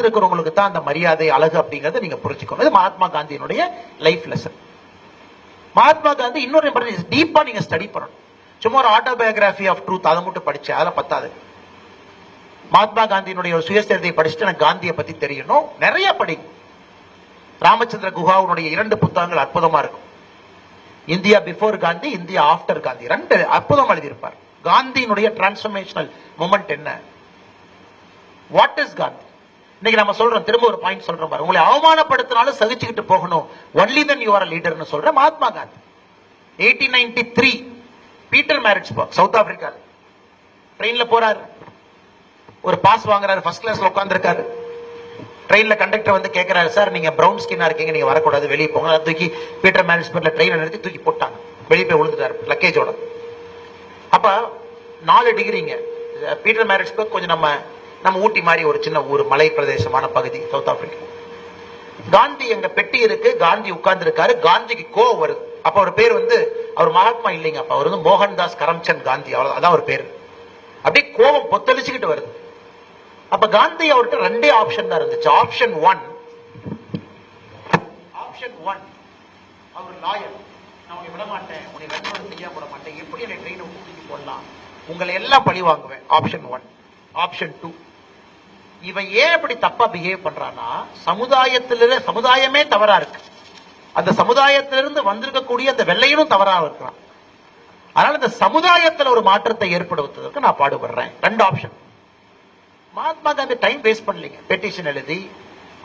இருக்கிறவங்களுக்கு தான் அந்த மரியாதை அழகு அப்படிங்கறத நீங்க புரிஞ்சுக்கணும். இது மகாத்மா காந்தியினுடைய லைஃப் லெசன். மகாத்மா காந்தி இன்னொரு டீப்பா நீங்க ஸ்டடி பண்ணணும். சும்மா ஒரு ஆட்டோபயோகிராபி ஆஃப் ட்ரூத் அதை மட்டும் படிச்சு அதெல்லாம் பத்தாது. மகாத்மா காந்தியினுடைய ஒரு சுயசரிதை படிச்சுட்டு எனக்கு காந்தியை பத்தி தெரியணும். நிறைய படி. ராமச்சந்திர குஹாவுடைய 2 புத்தகங்கள் அற்புதமா இருக்கும். India before Gandhi, India after Gandhi, 2 அற்புதம் எழுதியிருப்பார். காந்தியினுடைய டிரான்ஸ்பர்மேஷனல் மூமெண்ட் என்ன, வாட் இஸ் காந்தி. இன்னைக்கு நம்ம சொல்றோம், திரும்ப ஒரு பாயிண்ட் சொல்றோம் பாரு, உங்களை அவமானப்படுத்தினாலும் சகிச்சுக்கிட்டு போகணும், only then you are a leader னு சொல்ற Mahatma Gandhi. 1893 Pietermaritzburg South Africa ட்ரெயின்ல போறாரு. ஒரு பாஸ் வாங்குறாரு, ஃபர்ஸ்ட் கிளாஸ்ல உட்கார்ந்திருக்காரு. ட்ரெயின்ல கண்டக்டர் வந்து கேட்கிறாரு, சார் நீங்க பிரவுன் ஸ்கின்னா இருக்கீங்க, நீங்க வரக்கூடாது, வெளியே போங்க. தூக்கி பீட்டர் மேரிட்ஸ்பர்க்ல ட்ரெயினை நிறுத்தி தூக்கி போட்டாங்க. வெளியே போய் விழுந்துட்டாரு லக்கேஜோட. அப்ப 4 டிகிரிங்க. பீட்டர் மேரிட்ஸ்பர்க் கொஞ்சம் நம்ம ஊட்டி மாதிரி ஒரு சின்ன ஊர், மலை பிரதேசமான பகுதி சவுத் ஆப்பிரிக்கா. காந்தி எங்க பெட்டி இருக்கு, காந்தி உட்கார்ந்து இருக்காரு. காந்திக்கு கோவம் வருது. அப்ப அவர் பேர் வந்து அவர் மகாத்மா இல்லைங்க, அப்ப அவர் வந்து மோகன்தாஸ் கரம்சந்த் காந்தி, அதான் ஒரு பேரு. அப்படியே கோவம் பொத்தளிச்சுக்கிட்டு வருது. அப்ப காந்தி அவர்கிட்ட 2 ஆப்ஷன் தான் இருந்துச்சு. ஆப்ஷன் 1 அவர் லாயர், நான் உன்னை விட மாட்டேன், உன்னை வெண்படு செய்ய விட மாட்டேன், எப்படி என்னை ட்ரெயினை கூட்டிட்டு போடலாம், உங்களை எல்லாம் பழி வாங்குவேன். ஆப்ஷன் 1. ஆப்ஷன் 2, இவன் ஏன் இப்படி தப்பா பிஹேவ் பண்றான்னா, சமுதாயமே தவறா இருக்கு, அந்த சமுதாயத்திலிருந்து வந்திருக்கக்கூடிய அந்த வெள்ளையனும் தவறா இருக்கிறான், அதனால இந்த சமுதாயத்தில் ஒரு மாற்றத்தை ஏற்படுத்துவதற்கு நான் பாடுபடுறேன். 2 option. Mahatma Gandhi time waste பண்ணலீங்க. பெட்டிஷன் எழுதி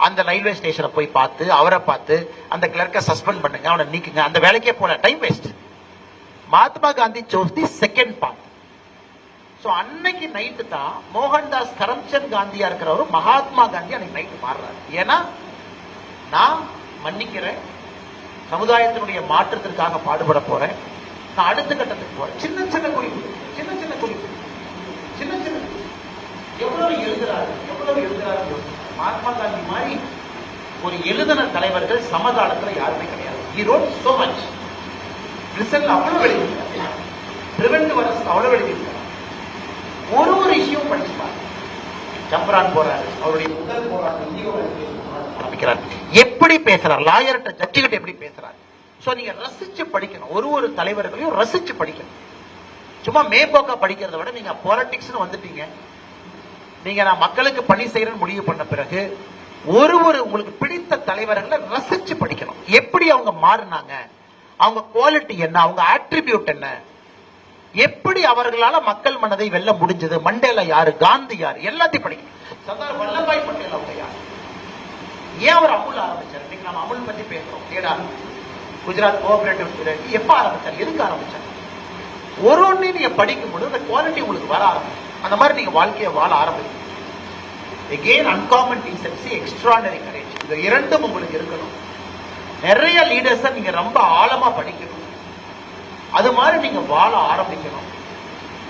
அந்த ரயில்வே ஸ்டேஷனை போய் பார்த்து, அவரை பார்த்து அந்த கிளர்க்கை சஸ்பெண்ட் பண்ணுங்க, அவனை நீக்குங்க, அந்த வேலைக்கே போல, time waste. Mahatma Gandhi chose the second part. So அன்னைக்கு நைட்டு தான் மோகன்தாஸ் கரம்சந்த் காந்தியா இருக்கிறவரு மகாத்மா காந்தி அன்னைக்கு நைட்டு மாறுறாரு. ஏன்னா நான் மன்னிக்கிறேன், சமுதாயத்தினுடைய மாற்றத்திற்காக பாடுபட போறேன், நான் அடுத்த கட்டத்துக்கு போறேன். சின்ன சின்ன குறிப்பு, எவ்வளவு எழுதுறாரு. மகாத்மா காந்தி மாதிரி ஒரு எழுதின தலைவர்கள் சமகாலத்தில் யாருமே கிடையாது. He wrote so much. Result அவ்வளவு எழுதியிருக்காரு, பிரிவென்டிவ் அரசு அவ்வளவு எழுதியிருக்காரு. ஒரு இஷ்யூ படிச்சுப்பாரு. சம்பரான் போறாரு, அவருடைய முதல் போராட்டம் எப்படி பேசுறாரு, லாயர்கிட்ட ஜட்ஜிகிட்ட எப்படி பேசுறாரு. சோ நீங்க ரசிச்சு படிக்கணும், ஒரு தலைவர்களையும் ரசிச்சு படிக்கணும். சும்மா மேம்போக்கா படிக்கிறத விட, நீங்க பாலிடிக்ஸ் வந்துட்டீங்க, நீங்க நான் மக்களுக்கு பணி செய்யறேன்னு முடிவு பண்ண பிறகு உங்களுக்கு பிடித்த தலைவர்களை ரசிச்சு படிக்கணும். எப்படி அவங்க மாறினாங்க, அவங்க குவாலிட்டி என்ன, அவங்க ஆட்ரிபியூட் என்ன, எப்படி அவர்களால மக்கள் மனதை வெல்ல முடிஞ்சது, மண்டேலா யாரு, காந்தி யாரு, எல்லாத்தையும் படிக்கணும். சர்தார் வல்லபாய் பட்டேல் அவங்க யாரு, ஏன் அவர் அமுல் ஆரம்பிச்சார். இன்னைக்கு நம்ம அமுல் பத்தி பேசுறோம். ஏடா குஜராத் கோஆபரேட்டிவ் எப்ப ஆரம்பிச்சார், எதுக்கு ஆரம்பிச்சார், ஒன்னு நீங்க படிக்கும் பொழுது அந்த குவாலிட்டி உங்களுக்கு வர ஆரம்பிக்கும். அந்த மாதிரி நீங்க வாழ்க்கையை வாழ ஆரம்பிக்கும். Again, uncommon decency, extraordinary courage, இந்த 2ம் உங்களுக்கு இருக்கணும். நிறைய லீடர்ஸை நீங்க ரொம்ப ஆழமா படிக்கணும். அது மாதிரி நீங்க வாழ ஆரம்பிக்கணும்.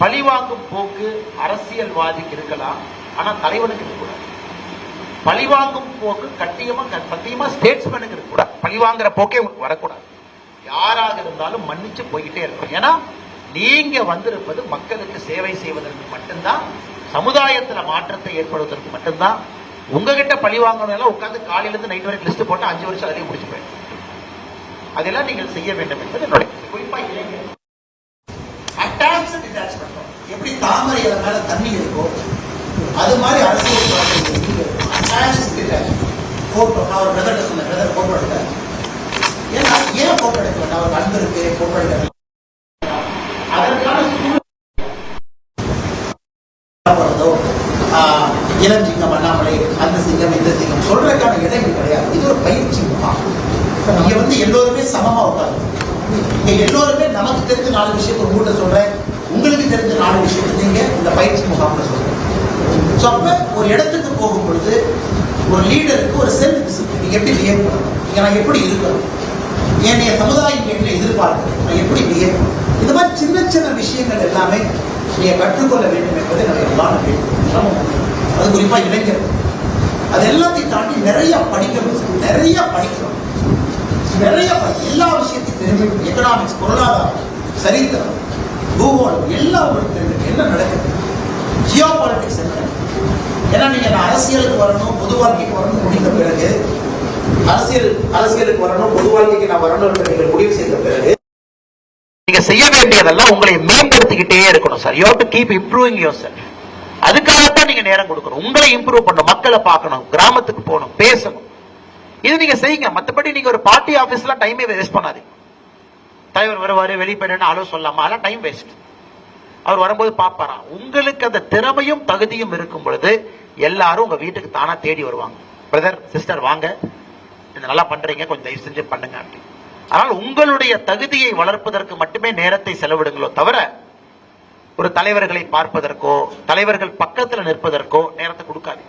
பழிவாங்கும் போக்கு அரசியல்வாதிக்கு இருக்கலாம், ஆனா தலைவனுக்கு இருக்கக்கூடாது. பழிவாங்கும் போக்கு சத்தியமா ஸ்டேட்ஸ்மேனுக்கு இருக்கக்கூடாது. பழிவாங்குற போக்கே உங்களுக்கு வரக்கூடாது. யாராக இருந்தாலும் மன்னிச்சு போய்கிட்டே இருக்கணும். ஏன்னா நீங்க வந்திருப்பது மக்களுக்கு சேவை செய்வதற்கு மட்டும்தான், சமுதாயத்துல மாற்றத்தை ஏற்படுவதற்கு மட்டும்தான். உங்ககிட்ட பழி வாங்கணும் உட்கார்ந்து காலையில இருந்து நைட் வரைக்கும் லிஸ்ட் போட்டு 5 வருஷம் அதிலே முடிச்சு போயிடும். அதெல்லாம் நீங்கள் செய்ய வேண்டும் என்பது என்னுடைய குறிப்பா இளைஞர். அட்டாச் டிட்டாச்மெண்ட், எப்படி தாமரை இலை மேல தண்ணி இருக்கோ அது மாதிரி அரசியல் அட்டாச் டிட்டாச்மெண்ட். போட்டோ நான் ஒரு பிரதர் சொன்னேன், பிரதர் போட்டோ எடுத்தாரு. ஏன் போட்டோ எடுக்கல, நான் ஒரு அன்பு இருக்கு போட்டோ எடுக்க, அதற்கான இளஞ்சிங்கம் அண்ணாமலை, அந்த சிங்கம் இந்த சிங்கம் சொல்றதுக்கான இடம் கிடையாது. இது ஒரு பயிற்சி முகாம். இங்க வந்து எல்லோருமே சமமா உட்காந்து, இங்க எல்லோருமே நமக்கு தெரிஞ்ச 4 விஷயத்தை உங்கள்கிட்ட சொல்றேன், உங்களுக்கு தெரிஞ்ச 4 விஷயத்தை நீங்க இந்த பயிற்சி முகாம்ல சொல்றேன். ஸோ அப்ப ஒரு இடத்துக்கு போகும் பொழுது ஒரு லீடருக்கு ஒரு செல்ஃப் டிசிப்ளின், நீங்க எப்படி பிஹேவ் பண்ணணும், நீங்க நான் எப்படி இருக்கணும், என்னைய சமுதாயம் என்ன எதிர்பார்க்கணும், நான் எப்படி பிஹேவ் பண்ணணும், இந்த மாதிரி சின்ன சின்ன விஷயங்கள் எல்லாமே நீங்க கற்றுக்கொள்ள வேண்டும் என்பதை நம்ம எல்லாரும் வேண்டும். அது குறிப்பா இளைஞர். அது எல்லாத்தையும் தாண்டி நிறைய படிக்கணும், எல்லா விஷயத்தையும் தெரிஞ்சுக்கணும். எக்கனாமிக்ஸ், பொருளாதாரம், சரித்திரம், பூகோளம் எல்லாம் உங்களுக்கு தெரிஞ்சுக்கணும். என்ன நடக்குது, ஜியோ பாலிட்டிக்ஸ் என்ன, ஏன்னா நீங்க அரசியலுக்கு வரணும், பொது வாழ்க்கைக்கு வரணும் முடிந்த பிறகு, அரசியலுக்கு வரணும், பொது வாழ்க்கைக்கு நான் வரணும் என்று நீங்கள் முடிவு செய்த பிறகு நீங்க செய்ய வேண்டியதெல்லாம் உங்களை மேம்படுத்திக்கிட்டே இருக்கணும் sir. You have to keep improving your self. அதுக்காகத்தான் நீங்க நேரம் கொடுக்கணும். உங்களை இம்ப்ரூவ் பண்ணணும், மக்களை பார்க்கணும், கிராமத்துக்கு போகணும், பேசணும். இது நீங்க செய்யுங்க. மற்றபடி நீங்க ஒரு பார்ட்டி ஆபீஸ்ல டைமே வேஸ்ட் பண்ணாதீங்க. தலைவர் வருவாரு, வெளிப்படையான ஆலோ சொல்லாம, அதெல்லாம் டைம் வேஸ்ட். அவர் வரும்போது பாப்பாராம். உங்களுக்கு அந்த திறமையும் தகுதியும் இருக்கும் பொழுது எல்லாரும் உங்க வீட்டுக்கு தானா தேடி வருவாங்க. பிரதர், சிஸ்டர் வாங்க, நல்லா பண்றீங்க, கொஞ்சம் தயவு செஞ்சு பண்ணுங்க அப்படி. ஆனால் உங்களுடைய தகுதியை வளர்ப்பதற்கு மட்டுமே நேரத்தை செலவிடுங்களோ தவிர ஒரு தலைவர்களை பார்ப்பதற்கோ தலைவர்கள் பக்கத்தில் நிற்பதற்கோ நேரத்தை கொடுக்காது.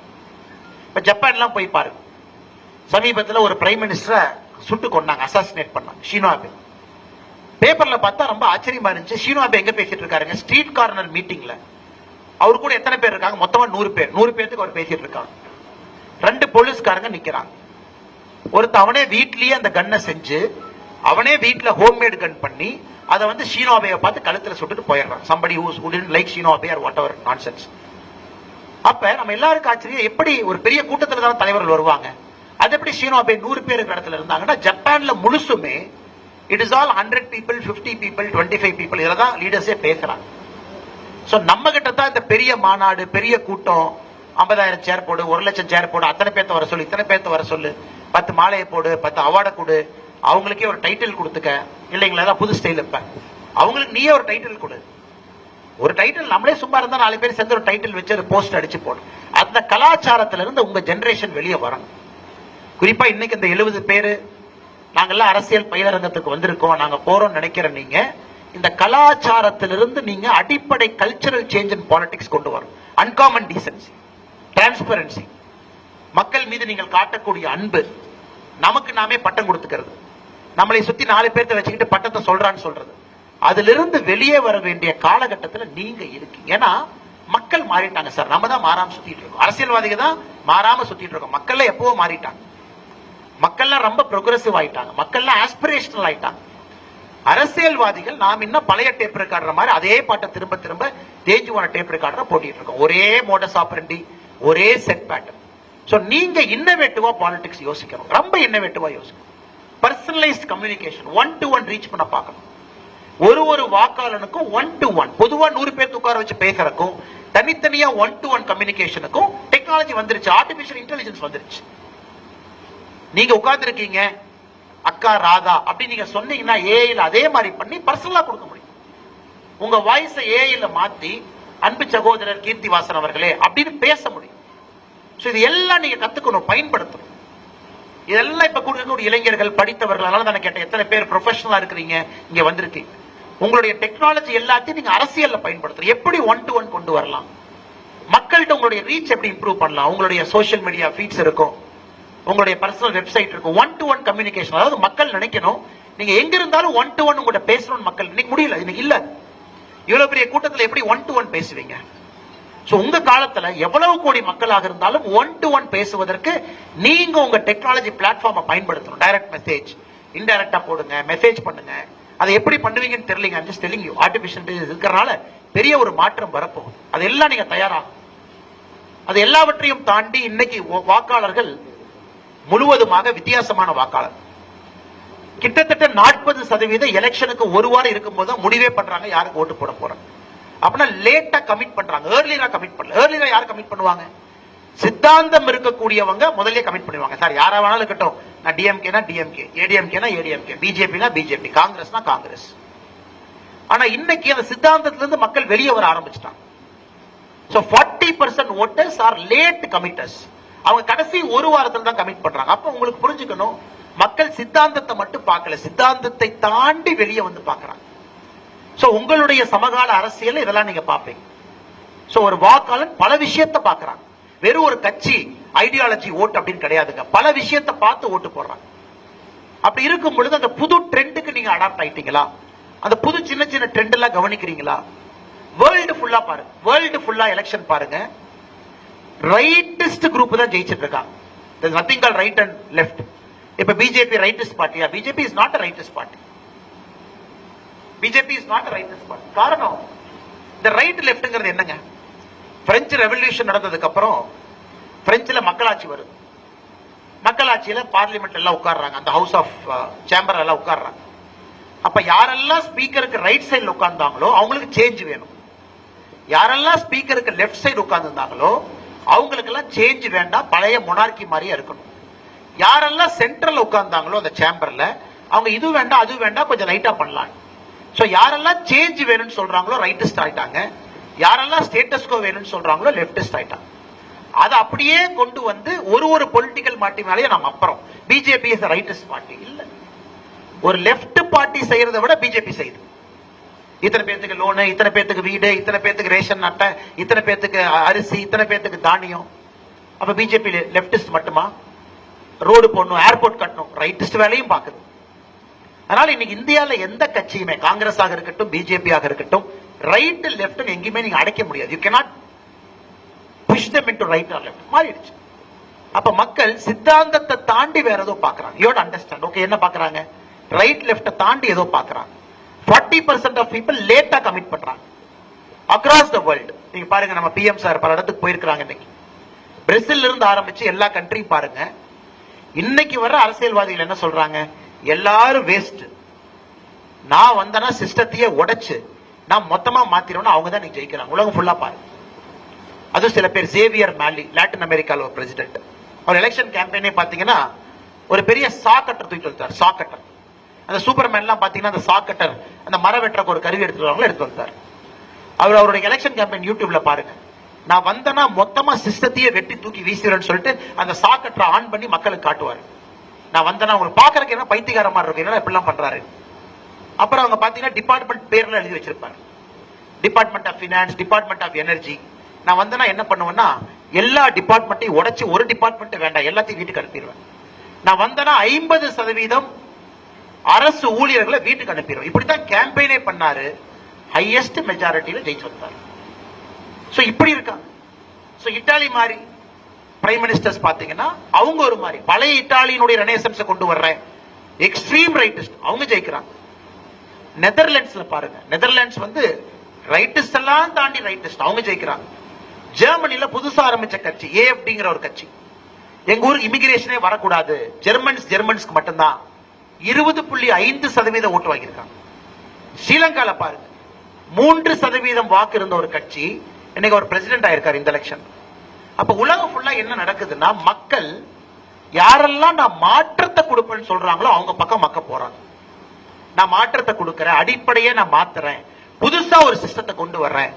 இப்ப ஜப்பான்லாம் போய் பாருங்க. சமீபத்தில் ஒரு பிரைம் மினிஸ்டரை சுட்டு கொண்டாங்க, அசாசினேட் பண்ணாங்க, ஷினோ அபே. பேப்பர்ல பார்த்தா ரொம்ப ஆச்சரியமா இருந்துச்சு. ஷினோ அபே எங்க பேசிட்டு இருக்காருங்க? ஸ்ட்ரீட் கார்னர் மீட்டிங்ல. அவரு கூட எத்தனை பேர் இருக்காங்க? மொத்தமா 100 பேர். 100 பேருக்கு அவர் பேசிட்டு இருக்காங்க. 2 போலீஸ்காரங்க நிக்கிறாங்க. ஒருத்த அவனே வீட்லயே அந்த கன்னை செஞ்சு அவனே வீட்டுல ஹோம்மேட் கன் பண்ணி அதை வந்து ஷினோ அபேயை பார்த்து கழுத்துல சுட்டுட்டு போயிடுறான். somebody who didn't like Shinzo Abe or whatever nonsense. அப்ப நம்ம எல்லாருக்கும் ஆச்சரியம், எப்படி ஒரு பெரிய கூட்டத்துல தான் தலைவர்கள் வருவாங்க, அது எப்படி ஷினோ அபே 100 பேர் இருக்கிற இடத்துல இருந்தாங்கன்னா, ஜப்பான்ல முழுசுமே it is all 100 people, 50 people, 25 people, இதெல்லாம் லீடர்ஸே பேசுறாங்க. சோ நம்ம கிட்ட தான் இந்த பெரிய மாநாடு, பெரிய கூட்டம், 50,000 சேர் போடு, 1,00,000 சேர் போடு, அத்தனை பேர்த்த வர சொல்லு, இத்தனை பேர்த்த வர சொல்லு, 10 மாலையை போடு, 10 அவார்டை கொடு, அவங்களுக்கே ஒரு டைட்டில் கொடுத்துக்க, இல்லைங்களா புது ஸ்டைல் இருப்பேன், அவங்களுக்கு நீயே ஒரு டைட்டில் கொடு. ஒரு டைட்டில் நம்மளே சும்மா இருந்தா 4 பேர் சேர்ந்து ஒரு டைட்டில் வச்சு ஒரு போஸ்ட் அடிச்சு போடும். அந்த கலாச்சாரத்துல இருந்து உங்க ஜெனரேஷன் வெளியே வரணும். குறிப்பா இன்னைக்கு இந்த 70 பேரு நாங்கெல்லாம் அரசியல் பயிலரங்கத்துக்கு வந்திருக்கோம், நாங்க போறோம் நினைக்கிற நீங்க இந்த கலாச்சாரத்திலிருந்து நீங்க அடிப்படை கல்ச்சரல் சேஞ்ச் இன் பாலிடிக்ஸ் கொண்டு வரும். அன்காமன் டீசன்சி, டிரான்ஸ்பரன்சி, மக்கள் மீது நீங்கள் காட்டக்கூடிய அன்பு, நமக்கு நாமே பட்டம் கொடுத்துக்கிறது, நம்மளை சுத்தி 4 பேர்த்த வச்சுக்கிட்டு பட்டத்தை சொல்றான்னு சொல்றது, அதிலிருந்து வெளியே வர வேண்டிய காலகட்டத்தில் நீங்க இருக்கீங்க. ஏன்னா மக்கள் மாறிட்டாங்க சார். நம்ம தான் மாறாம சுத்திட்டு இருக்கோம். அரசியல்வாதிகள் தான் மாறாம சுத்திட்டு இருக்கோம். மக்கள்ல எப்பவோ மாறிட்டாங்க. மக்கள்லாம் ரொம்ப ப்ரோக்ரசிவ் ஆயிட்டாங்க. மக்கள்லாம் ஆஸ்பிரேஷனல் ஆயிட்டாங்க. அரசியல்வாதிகள் நாம் இன்னும் பழைய டேப் ரெக்கார்டர் மாதிரி அதே பாட்டை திரும்ப திரும்ப தேஞ்சு போன டேப் ரெக்கார்டர் போட்டிட்டு இருக்கோம். ஒரே மோடஸ் ஆபரண்டி, ஒரே செட் பேட்டர்ன். சோ நீங்க இன்னோவேட்டிவா பாலிடிக்ஸ் யோசிக்கணும், ரொம்ப இன்னோவேட்டிவா யோசிக்கணும். பர்சனலைஸ்ட் கம்யூனிகேஷன், 1-to-1 ரீச் பண்ண பார்க்கணும். ஒரு வாக்காளனுக்கும் 1-to-1, பொதுவா 100 பேர் உட்கார வச்சு பேசுறதுக்கும் தனித்தனியா 1-to-1 கம்யூனிகேஷனுக்கும் டெக்னாலஜி வந்துருச்சு, ஆர்டிபிஷியல் இன்டெலிஜென்ஸ் வந்துருச்சு. நீங்க உட்கார்ந்து இருக்கீங்க, அக்கா ராதா அப்படி நீங்க சொன்னீங்கன்னா ஏஐல அதே மாதிரி பண்ணி பர்சனலா கொடுக்க முடியும். உங்க வாய்ஸை ஏஐல மாத்தி அன்பு சகோதரர் கீர்த்திவாசன் அவர்களே அப்படின்னு பேச முடியும். இது எல்லாம் நீங்க கத்துக்கணும், பயன்படுத்தணும். இதெல்லாம் இப்ப கொடுக்கக்கூடிய இளைஞர்கள், படித்தவர்கள், அதனால தான் கேட்டேன் எத்தனை பேர் ப்ரொஃபஷனலா இருக்கிறீங்க இங்க வந்திருக்கீங்க. உங்களுடைய டெக்னாலஜி எல்லாத்தையும் நீங்க அரசியல்ல பயன்படுத்தணும். எப்படி 1-to-1 கொண்டு வரலாம், மக்கள்கிட்ட உங்களுடைய ரீச் எப்படி இம்ப்ரூவ் பண்ணலாம். உங்களுடைய சோசியல் மீடியா ஃபீட்ஸ் இருக்கும், உங்களுடைய பர்சனல் வெப்சைட் இருக்கும். 1-to-1 கம்யூனிகேஷன், அதாவது மக்கள் நினைக்கணும் நீங்க எங்க இருந்தாலும் 1-to-1 உங்கள்கிட்ட பேசணும்னு. மக்கள் இன்னைக்கு முடியல, இன்னைக்கு இல்ல. இவ்வளவு பெரிய கூட்டத்தில் எப்படி 1-to-1 பேசுவீங்க? உங்க காலத்துல எவ்வளவு கோடி மக்களாக இருந்தாலும் 1-to-1 பேசுவதற்கு நீங்க உங்க டெக்னாலஜி பிளாட்ஃபார்மை பயன்படுத்தணும். டைரக்ட் மெசேஜ், இன்டைரக்டா போடுங்க, மெசேஜ் பண்ணுங்க. அதை எப்படி பண்ணுவீங்கன்னு தெரியலங்க. I'm just telling you, artificial intelligence இருக்கறனால பெரிய ஒரு மாற்றம் வரப்போகுது. அதெல்லாம் நீங்க தயாராகும். அது எல்லாவற்றையும் தாண்டி இன்னைக்கு வாக்காளர்கள் முழுவதுமாக வித்தியாசமான வாக்காளர். கிட்டத்தட்ட 40% எலெக்ஷனுக்கு ஒரு வாரம் இருக்கும்போது முடிவே பண்றாங்க யாருக்கு ஓட்டு போட போறாங்க. அப்படின்னா லேட்டா கமிட் பண்றாங்க, ஏர்லியரா கமிட் பண்ணல. ஏர்லியரா யார் கமிட் பண்ணுவாங்க? சித்தாந்தம் இருக்கக்கூடியவங்க முதல்ல கமிட் பண்ணுவாங்க. சார் யாரா வேணாலும் இருக்கட்டும், நான் டிஎம்கேனா டிஎம்கே, ஏடிஎம்கேனா ஏடிஎம்கே, பிஜேபினா பிஜேபி, காங்கிரஸ்னா காங்கிரஸ். ஆனா இன்னைக்கு அந்த சித்தாந்தத்திலிருந்து மக்கள் வெளியே வர ஆரம்பிச்சிட்டாங்க. So 40% voters are late committers. அவங்க கடைசி ஒரு வாரத்தில் தான் கமிட் பண்றாங்க. அப்ப உங்களுக்கு புரிஞ்சுக்கணும், மக்கள் சித்தாந்தத்தை மட்டும் பார்க்கல, சித்தாந்தத்தை தாண்டி வெளியே வந்து பார்க்கறாங்க. சோ உங்களுடைய சமகால அரசியல் இதெல்லாம் நீங்க பாப்பீங்க. சோ ஒரு வாக்காளன் பல விஷயத்தை பார்க்கறாங்க. வெறும் ஒரு கட்சி ஐடியாலஜி ஓட்டு அப்படின்னு கிடையாதுங்க. பல விஷயத்தை பார்த்து ஓட்டு போடுறாங்க. அப்படி இருக்கும் பொழுது அந்த புது ட்ரெண்டுக்கு நீங்க அடாப்ட் ஆயிட்டீங்களா? அந்த புது சின்ன சின்ன ட்ரெண்ட் எல்லாம் கவனிக்கிறீங்களா? வேர்ல்டு ஃபுல்லா பாருங்க, வேர்ல்டு ஃபுல்லா எலெக்ஷன் பாருங்க, ரைட்டிஸ்ட் குரூப் தான் ஜெயிச்சிட்டு இருக்காங்க. There is nothing called right and left. இப்ப பிஜேபி ரைட்டிஸ்ட் பார்ட்டியா? BJP is not a rightist party. BJP is not a rightist party. காரணம், இந்த ரைட் லெஃப்ட்ங்கிறது என்னங்க? பிரெஞ்சு ரெவல்யூஷன் நடந்ததுக்கு அப்புறம் பிரெஞ்சுல மக்களாட்சி வருது. மக்களாட்சியில பார்லிமெண்ட் எல்லாம் உட்கார்றாங்க, அந்த ஹவுஸ் ஆஃப் சேம்பர் எல்லாம் உட்கார்றாங்க. அப்ப யாரெல்லாம் ஸ்பீக்கருக்கு ரைட் சைடுல உட்கார்ந்தாங்களோ அவங்களுக்கு சேஞ்ச் வேணும். யாரெல்லாம் ஸ்பீக்கருக்கு லெஃப்ட் சைடு உட்கார்ந்துருந்தாங்களோ அவங்களுக்கு எல்லாம் சேஞ்ச் வேண்டாம், பழைய மொனார்கி மாதிரியே இருக்கணும். யாரெல்லாம் சென்ட்ரல்ல உட்கார்ந்தாங்களோ அந்த சேம்பர்ல அவங்க இது வேண்டாம் அது வேண்டாம் கொஞ்சம் லைட்டா பண்ணலாம். சோ யாரெல்லாம் சேஞ்ச் வேணும்னு சொல்றாங்களோ ரைட்டிஸ்ட் ஆயிட்டாங்க, யாரெல்லாம் ஸ்டேட்டஸ்கோ வேணும்னு சொல்றாங்களோ லெப்டிஸ்ட் ஆயிட்டாங்க. அதை அப்படியே கொண்டு வந்து ஒரு பொலிட்டிக்கல் பார்ட்டி மேலேயே நம்ம அப்புறம் பிஜேபி இஸ் ரைட்டிஸ்ட் பார்ட்டி இல்ல, ஒரு லெப்ட் பார்ட்டி செய்யறதை விட பிஜேபி செய்யுது. இத்தனை பேத்துக்கு லோனு, இத்தனை பேத்துக்கு வீடு, இத்தனை பேத்துக்கு ரேஷன் அட்டை, இத்தனை பேத்துக்கு அரிசி, இத்தனை பேத்துக்கு தானியம். அப்ப பிஜேபி லெப்டிஸ்ட் மட்டுமா? ரோடு போடணும், ஏர்போர்ட் கட்டணும், ரைட்டிஸ்ட் வேலையும் பார்க்குது. அதனால இன்னைக்கு இந்தியாவில் எந்த கட்சியுமே, காங்கிரஸ் ஆக இருக்கட்டும் பிஜேபி ஆக இருக்கட்டும், ரைட் லெப்ட் எங்கேயுமே நீங்க அடைக்க முடியாது. You cannot push them into right or left. மாறிடுச்சு. அப்ப மக்கள் சித்தாந்தத்தை தாண்டி வேற ஏதோ பாக்குறாங்க. You understand? ஓகே, என்ன பாக்குறாங்க? ரைட் லெப்ட் தாண்டி ஏதோ பாக்குறாங்க. 40% ஆஃப் பீப்பிள் லேட்டா கமிட் பண்றாங்க அக்ராஸ் த வேர்ல்டு. நீங்க பாருங்க, நம்ம பிஎம் சார் பல இடத்துக்கு போயிருக்காங்க. இன்னைக்கு பிரேசில் இருந்து ஆரம்பிச்சு எல்லா கண்ட்ரியும் பாருங்க. இன்னைக்கு வர அரசியல்வாதிகள் என்ன சொல்றாங்க? எல்லாரும் வேஸ்ட், நான் வந்தனா சிஸ்டத்தையே உடைச்சு நான் மொத்தமா மாத்திரணும், அவங்க தான் நீங்க ஜெயிக்கிறாங்க. உலகம் ஃபுல்லா பாருங்க. அது சில பேர், சேவியர் மேலி, லாட்டின் அமெரிக்கால ஒரு பிரசிடென்ட், அவர் எலெக்ஷன் கேம்பெயினே பாத்தீங்கன்னா ஒரு பெரிய சாக்கட்டர் தூக்கிட்டு வந்தார். சாக்கட்டர், அந்த சூப்பர்மேன் எல்லாம் பாத்தீங்கன்னா அந்த சாக்கட்டர், அந்த மர வெட்டுறக்கு ஒரு கருவி எடுத்து வந்தார். அவருடைய எலெக்ஷன் கேம்பெயின் யூடியூப்ல பாருங்க. நான் வந்தனா மொத்தமா சிஸ்டத்தையே வெட்டி தூக்கி வீசுறேன்னு சொல்லிட்டு அந்த சாக்கட்டரை ஆன் பண்ணி மக்களுக்கு காட்டுவாரு. நான் வந்தனா உங்களுக்கு பாக்குறதுக்கு என்ன பைத்தியக்கார மாதிரி இருக்கு, என்ன இப்படிலாம் பண்றாரு. அப்புறம் அவங்க பாத்தீங்கன்னா டிபார்ட்மெண்ட் பேர்ல எழுதி வச்சிருப்பாரு, department of finance, department of energy. நான் வந்தனா என்ன பண்ணுவேன்னா எல்லா டிபார்ட்மெண்ட்டையும் உடைச்சு ஒரு டிபார்ட்மெண்ட் வேண்டாம் எல்லாத்தையும் வீட்டுக்கு அனுப்பிடுவேன். நான் வந்தனா 50% அரசு ஊழியர்களை வீட்டுக்கு அனுப்பிடுவேன். இப்படித்தான் கேம்பெயினே பண்ணாரு. ஹையஸ்ட் மெஜாரிட்டியில ஜெயிச்சு வந்தார். சோ இப்படி இருக்காங்க. சோ இத்தாலி மாதிரி பிரைம் மினிஸ்டர்ஸ் பாத்தீங்கன்னா அவங்க ஒரு மாதிரி பழைய இத்தாலியினுடைய ரெனேசன்ஸ் கொண்டு வர்ற எக்ஸ்ட்ரீம் ரைட்டிஸ்ட், அவங்க ஜெயிக்கிறாங்க. நெதர்லாண்ட்ஸ்ல பாருங்க, நெதர்லாண்ட்ஸ் வந்து ரைட்டிஸ்ட் எல்லாம் தாண்டி ரைட்டிஸ்ட், அவங்க ஜெயிக்கிறாங்க. ஜெர்மனில புதுசா ஆரம்பிச்ச கட்சி ஏஎஃப்டிங்கிற ஒரு கட்சி, எங்க ஊருக்கு இமிகிரேஷனே வரக்கூடாது, ஜெர்மன்ஸ்க்கு மட்டும்தான் 20.5% ஓட்டு வாங்கியிருக்காங்க. ஸ்ரீலங்கால பாருங்க 3% வாக்கு இருந்த ஒரு கட்சி இன்னைக்கு ஒரு பிரசிடென்ட் ஆயிருக்காரு இந்த எலெக்ஷன். அப்ப உலகம் ஃபுல்லா என்ன நடக்குதுன்னா, மக்கள் யாரெல்லாம் நான் மாற்றத்தை கொடுப்பேன்னு சொல்றாங்களோ அவங்க பக்கம் மக்கள் போறாங்க. நான் மாற்றத்தை கொடுக்கறேன், அடிப்படையே நான் மாத்துறேன், புதுசா ஒரு சிஸ்டத்தை கொண்டு வர்றேன்.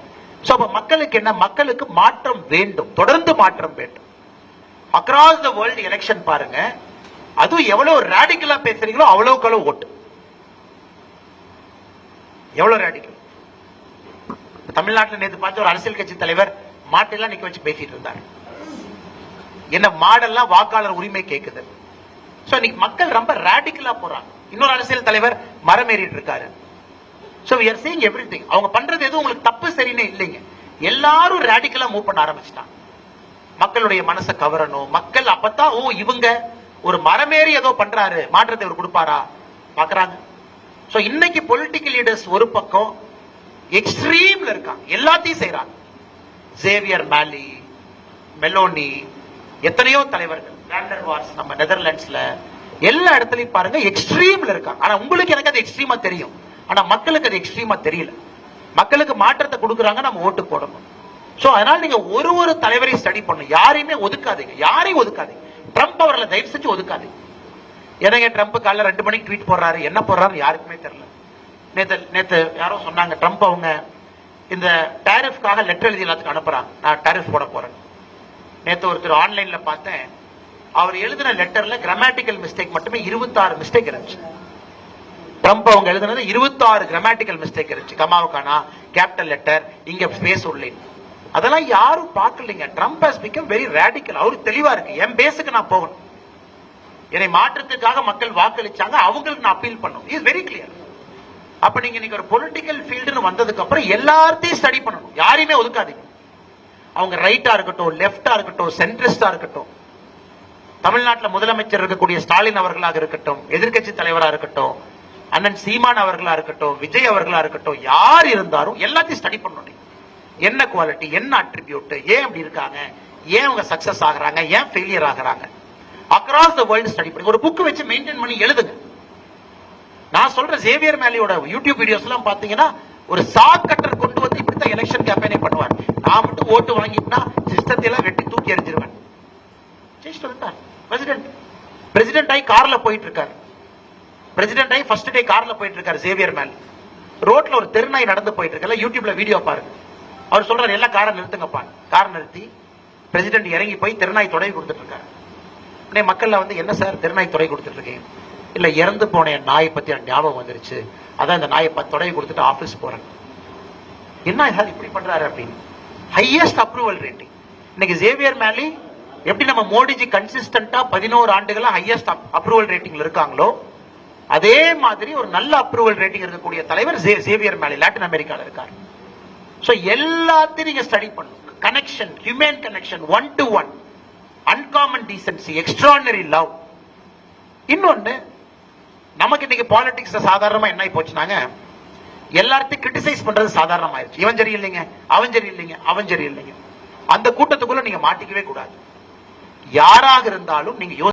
சோ அப்ப மக்களுக்கு என்ன? மக்களுக்கு மாற்றம் வேண்டும், தொடர்ந்து மாற்றம் வேண்டும். அக்ராஸ் த வேர்ல்டு எலெக்ஷன் பாருங்க, அதுவும் எவ்வளவு ரேடிக்கலா பேசுறீங்களோ அவ்வளவுக்கு அளவு ஓட்டு. எவ்வளவு ரேடிக்கல். தமிழ்நாட்டில் நேற்று பார்த்து ஒரு அரசியல் கட்சி தலைவர் மாட்டெல்லாம் நிக்க வச்சு பேசிட்டு இருந்தார். என்ன மாடெல்லாம் வாக்காளர் உரிமை கேட்குது. சோ இன்னைக்கு மக்கள் ரொம்ப ரேடிக்கலா போறாங்க. இன்னொரு அரசியல் தலைவர் மரம் ஏறிட்டு இருக்காரு. So we are seeing everything. அவங்க பண்றது எதுவும் உங்களுக்கு தப்பு சரின்னு இல்லைங்க, எல்லாரும் ரேடிக்கலா மூவ் பண்ண ஆரம்பிச்சிட்டாங்க. மக்களுடைய மனசை கவரணும். மக்கள் அப்பதான் ஓ இவங்க ஒரு மரமேறி ஏதோ பண்றாரு, மாற்றத்தை இவர் கொடுப்பாரா பாக்குறாங்க. சோ இன்னைக்கு பொலிட்டிக்கல் லீடர்ஸ் ஒரு பக்கம் எக்ஸ்ட்ரீம்ல இருக்காங்க, எல்லாத்தையும் செய்யறாங்க. சேவியர் மேலி, மெலோனி, எத்தனையோ தலைவர்கள், வேண்டர் வால்ஸ் நம்ம நெதர்லாண்ட்ஸ்ல, எல்லா இடத்துலயும் பாருங்க எக்ஸ்ட்ரீம்ல இருக்காங்க. ஆனா உங்களுக்கு எனக்கு அது எக்ஸ்ட்ரீமா தெரியும், ஆனா மக்களுக்கு அது எக்ஸ்ட்ரீமா தெரியல. மக்களுக்கு மாற்றத்தை கொடுக்குறாங்க, நம்ம ஓட்டு போடணும். சோ அதனால நீங்க ஒரு தலைவரையும் ஸ்டடி பண்ணணும், யாரையுமே ஒதுக்காதீங்க, யாரையும் ஒதுக்காதீங்க. ட்ரம்ப் அவர்களை தயவு செஞ்சு ஒதுக்காதீங்க. எனக்கு ட்ரம்ப் காலைல 2 மணிக்கு ட்வீட் போடுறாரு, என்ன போடுறாரு யாருக்குமே தெரியல. நேத்து யாரோ சொன்னாங்க ட்ரம்ப் அவங்க இந்த டாரிஃப்காக லெட்டர் எழுதி எல்லாத்துக்கும் அனுப்புறாங்க, நான் டாரிஃப் போட போறேன். நேத்து ஒருத்தர் ஆன்லைன்ல பார்த்தேன், அவர் எழுதின லெட்டர்ல கிராமட்டிக்கல் மிஸ்டேக் மட்டுமே 26 மிஸ்டேக் இருந்துச்சு. ட்ரம்ப் அவங்க எழுதினது 26 கிராமட்டிக்கல் மிஸ்டேக் இருந்துச்சு. கமாவுக்கானா கேபிட்டல் லெட்டர், இங்க ஸ்பேஸ் உள்ளே, அதெல்லாம் யாரும் பார்க்கலீங்க. Trump has become very radical. அவருக்கு தெளிவா இருக்கு, என் பேஸுக்கு நான் போகணும், என்னை மாற்றத்துக்காக மக்கள் வாக்களிச்சாங்க, அவங்களுக்கு நான் அப்பீல் பண்ணணும். Is very clear. அப்ப நீங்க இன்னைக்கு ஒரு பொலிட்டிக்கல் ஃபீல்டுன்னு வந்ததுக்கு அப்புறம் எல்லாத்தையும் ஸ்டடி பண்ணணும், யாரையுமே ஒதுக்காதீங்க. அவங்க ரைட்டா இருக்கட்டும், லெப்டா இருக்கட்டும், சென்ட்ரிஸ்டா இருக்கட்டும், தமிழ்நாட்டில் முதலமைச்சர் இருக்கக்கூடிய ஸ்டாலின் அவர்களாக இருக்கட்டும், எதிர்கட்சி தலைவரா இருக்கட்டும், அண்ணன் சீமான் அவர்களா இருக்கட்டும், விஜய் அவர்களா இருக்கட்டும், யார் இருந்தாலும் எல்லாத்தையும் ஸ்டடி பண்ணணும். என்ன குவாலிட்டி, என்ன அட்ரிபியூட், ஏன் அப்படி இருக்காங்க, ஏன் அவங்க சக்சஸ் ஆகுறாங்க, ஏன் ஃபெயிலியர் ஆகுறாங்க, அக்ராஸ் த வேர்ல்டு ஸ்டடி பண்ணி ஒரு புக் வச்சு மெயின்டைன் பண்ணி எழுதுங்க. நான் சொல்ற சேவியர் மேலியோட யூடியூப் வீடியோஸ் எல்லாம் பாத்தீங்கன்னா ஒரு சாக் கட்டர் கொண்டு வந்து இப்படித்தான் எலெக்ஷன் கேம்பெயினே பண்ணுவார். நான் மட்டும் ஓட்டு வாங்கிட்டா சிஸ்டத்தை எல்லாம் வெட்டி தூக்கி எறிஞ்சிருவேன். பிரசிடென்ட் ஆகி கார்ல போயிட்டு இருக்காரு. பிரசிடென்ட் ஆகி ஃபர்ஸ்ட் டே கார்ல போயிட்டு இருக்காரு சேவியர் மேல். ரோட்ல ஒரு தெருநாய் நடந்து போயிட்டு இருக்கல, யூடியூப்ல வீடியோ பாருங்க. அவர் சொல்றாரு எல்லாம் காரை நிறுத்துங்கப்பா. கார் நிறுத்தி பிரசிடென்ட் இறங்கி போய் தெருநாய் தொடை கொடுத்துட்டு இருக்காரு. உடனே மக்கள்ல வந்து என்ன சார் தெருநாய் தொடை கொடுத்துட்டு இருக்கீங்க? இல்ல இறந்து போன என் நாயை பத்தி எனக்கு ஞாபகம் வந்துருச்சு, அதான் இந்த நாயை தொடை கொடுத்துட்டு ஆபீஸ் போறேன். என்ன சார் இப்படி பண்றாரு அப்படின்னு. Highest approval rating. இன்னைக்கு சேவியர் மேலி எப்படி நம்ம மோடிஜி கன்சிஸ்டன்டா 11 ஆண்டுகளா ஹையஸ்ட் அப்ரூவல் ரேட்டிங்ல இருக்காங்களோ அதே மாதிரி ஒரு நல்ல அப்ரூவல் ரேட்டிங் இருக்கக்கூடிய தலைவர் சேவியர் மேலி லாட்டின் அமெரிக்கால இருக்காரு. சோ எல்லாத்தையும் நீங்க ஸ்டடி பண்ணுங்க. Connection, human connection, one to one, uncommon decency, extraordinary love. இன்னொன்னு, நமக்கு இன்னைக்கு பாலிடிக்ஸ் சாதாரணமா என்ன போச்சுனாங்க, எல்லாத்தையும் கிரிட்டிசைஸ் பண்றது சாதாரணமாயிருச்சு. இவன் சரி இல்லைங்க, அவன் சரி இல்லைங்க, அவன் சரி இல்லைங்க. அந்த கூட்டத்துக்குள்ள நீங்க மாட்டிக்கவே கூடாது. யாராக இருந்தாலும் நீங்க